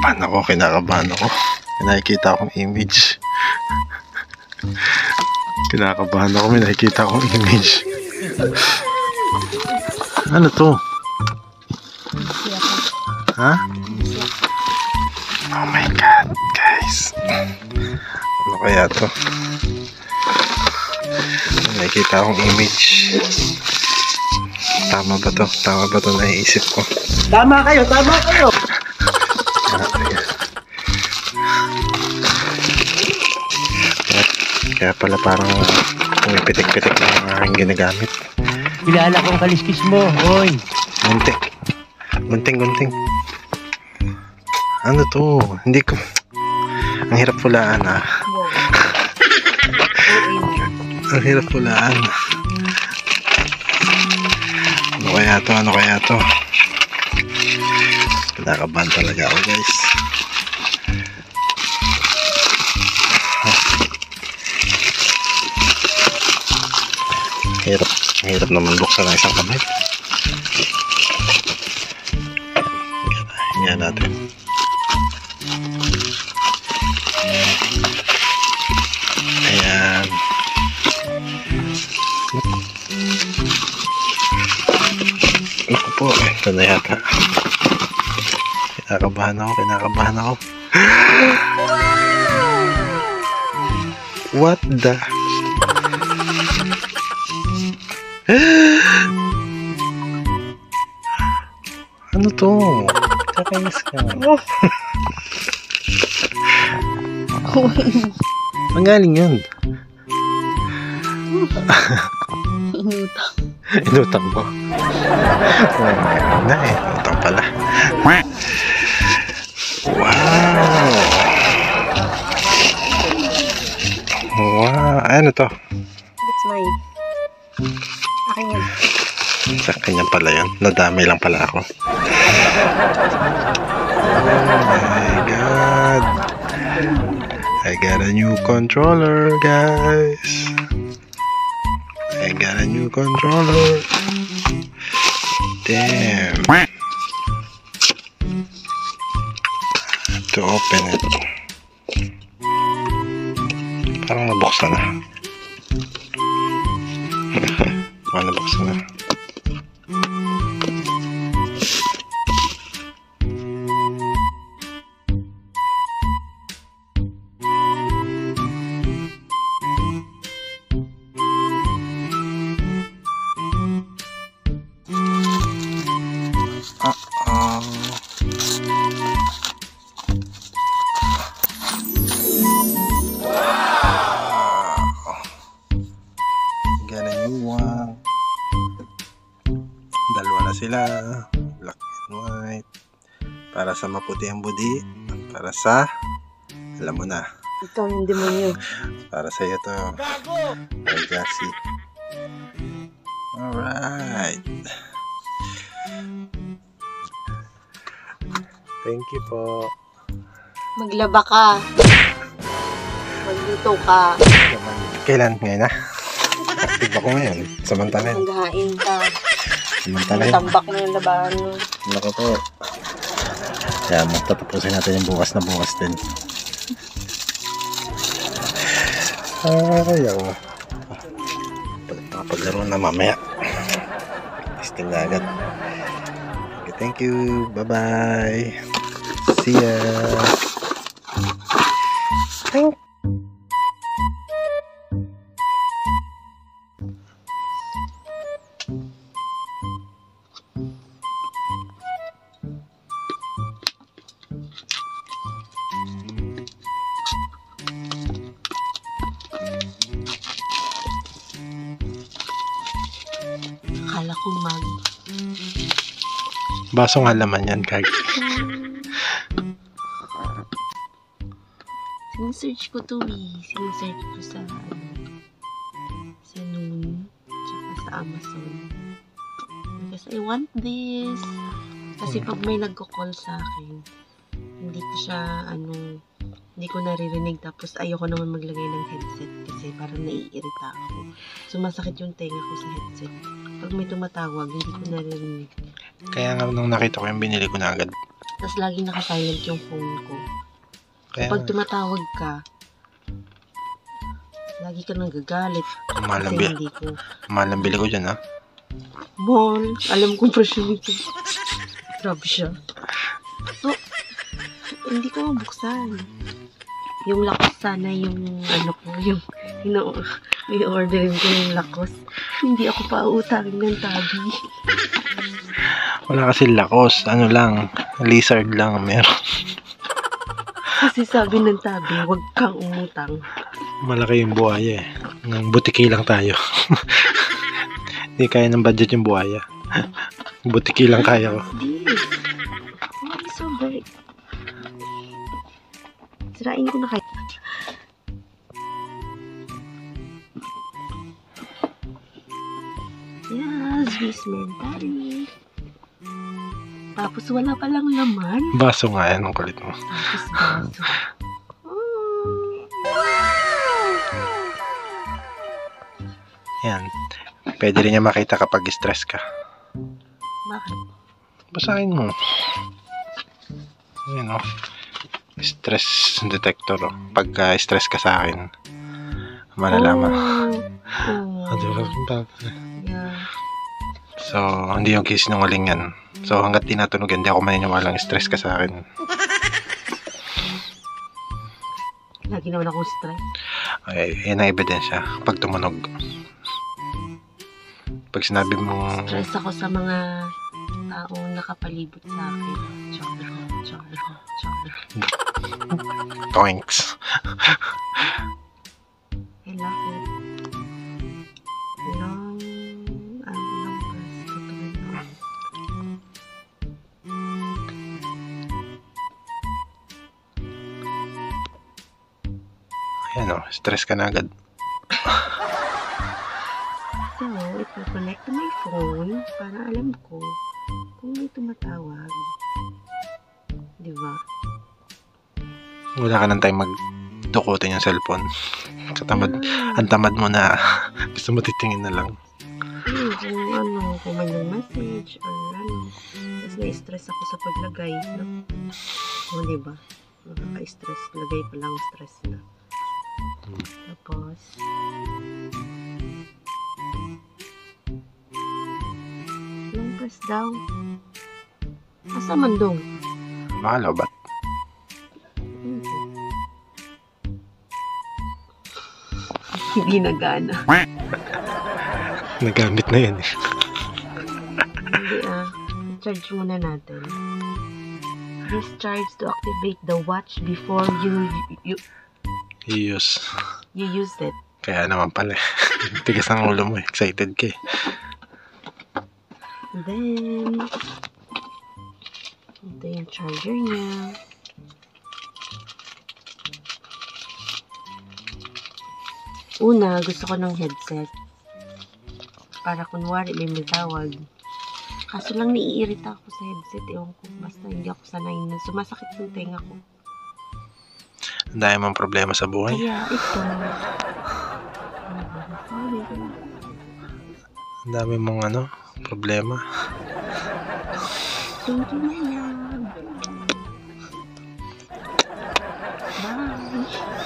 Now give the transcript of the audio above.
Kinakabahan ako. May nakikita akong image. Kinakabahan ako, may nakikita akong image. Ano to? Ha? Oh my god, guys. Ano kaya to? May nakikita akong image. Tama ba to? Tama ba to naiisip ko? Tama kayo, tama kayo! Kaya pala parang pumipitik-pitik na yung aking ginagamit. Kilala kong kaliskis mo, oy! Gunting. Ano to? Hindi ko... Ang hirap pulaan ah. Ang hirap pulaan. Ano kaya to? Kinakabahan talaga ako, guys. Hirap naman buksan ng isang kamay. Yan natin. Ayan. Naku po, ito na yata. Kinakabahan ako. What the... Ano to? Kakainis ka. Ang galing yun. Inutang mo. Inutang pala. Wow. Ano to? It's mine. Akin yan. Sa kanya pala yun. Nadami lang pala ako. Oh my god. I got a new controller, guys. Damn. To open it. Parang nabuksan na. Nabuksan na. Dalawa na sila, black and white, para sa maputi ang budi, para sa, alam mo na, Ikaw yung demonyo. para sa iyo to, ay Jassy. Alright, thank you po. Maglaba ka. Magluto ka. Kailan? Ngayon na? Active ako ngayon, samantalin. Maghahain ka. Samantalin. Tambak na yung labahan mo. Lako po. Kaya magtatapusin natin yung bukas na bukas din. Ayaw. Paglaro na mamaya. Testing na agad. Okay, thank you. Bye-bye. See ya. Thank Akala ko mag. Basong halaman yan, Kag. Sinesearch ko to Sinesearch ko sa Noon tsaka sa Amazon. Because I want this. Kasi pag may nagko-call sa akin, hindi ko siya hindi ko naririnig, tapos ayoko naman maglagay ng headset kasi parang naiirita ako. Sumasakit yung tenga ko sa headset. Pag may tumatawag, hindi ko naririnig. Kaya nga nung nakita ko yung binili ko na agad. Tapos laging naka-silent yung phone ko. Kaya, Pag tumatawag ka, lagi ka nang gagalit. mahal ang, Kasi hindi ko. mahal ang bili ko dyan, ha? Mall, alam kong presyo nito. Grabe siya. So, hindi ko mabuksan. Yung lakos sana yung ano ko, yung i-orderin ko yung lakos. Hindi ako pautangin ng tabi. Wala kasi lakos. Ano lang, lizard lang ang meron. Kasi sabi ng tabi, huwag kang umutang. Malaki yung buhaya eh. Nang butiki lang tayo. Hindi kaya ng budget yung buhaya. Butiki lang kaya ko. This. Why is so very... Sirain ko na kayo. Yes, Swiss mentally. Tapos wala palang laman. Baso nga yan, ang kulit mo. Tapos baso. Yan. Pwede rin niya makita kapag stress ka. Bakit? Basahin mo. Yan o. Stress detector. Pagka stress ka sa akin, malalaman. Oh. Yeah. So, hindi yung kisinungaling yan. So, hanggat tinatunog yan, hindi ako maniniwalang stress ka sa akin. Lagi naman akong stress. Ay, yan ang ebidensya. Pag tumunog. Pag sinabi mo, Stress ako sa mga taong nakapalibot sa akin. Charo. toinks. I love it. Long past ko to rin. Ayan o, stress ka na agad. So, ipo-connect to my phone para alam ko kung may tumatawag. Diba? Wala ka ng time magdukutin yung cellphone. Ang tamad mo na. Gusto mo titingin na lang. Kung may message or ano. Tapos na-stress ako sa paglagay. No? O, diba? Nakaka-stress. Lagay pa lang stress na. Tapos, long press daw. Asa man dong? Mahalo, ba't? Hindi nagana. Nagamit na yan eh. Hindi charge muna natin. Discharge to activate the watch before you Iyos. use it. Kaya naman pala eh. Tigas ang ulo mo eh. Excited ka eh. Then, ito yung charger niya. Una, gusto ko ng headset. Para kunwari may matawag. Kaso lang naiirita ako sa headset. Ewan ko, basta hindi ako sanay na. Sumasakit yung tenga ko. Ang dami mong problema sa buhay. Kaya ito. Ang dami mong problema. Thank you, my love. Bye.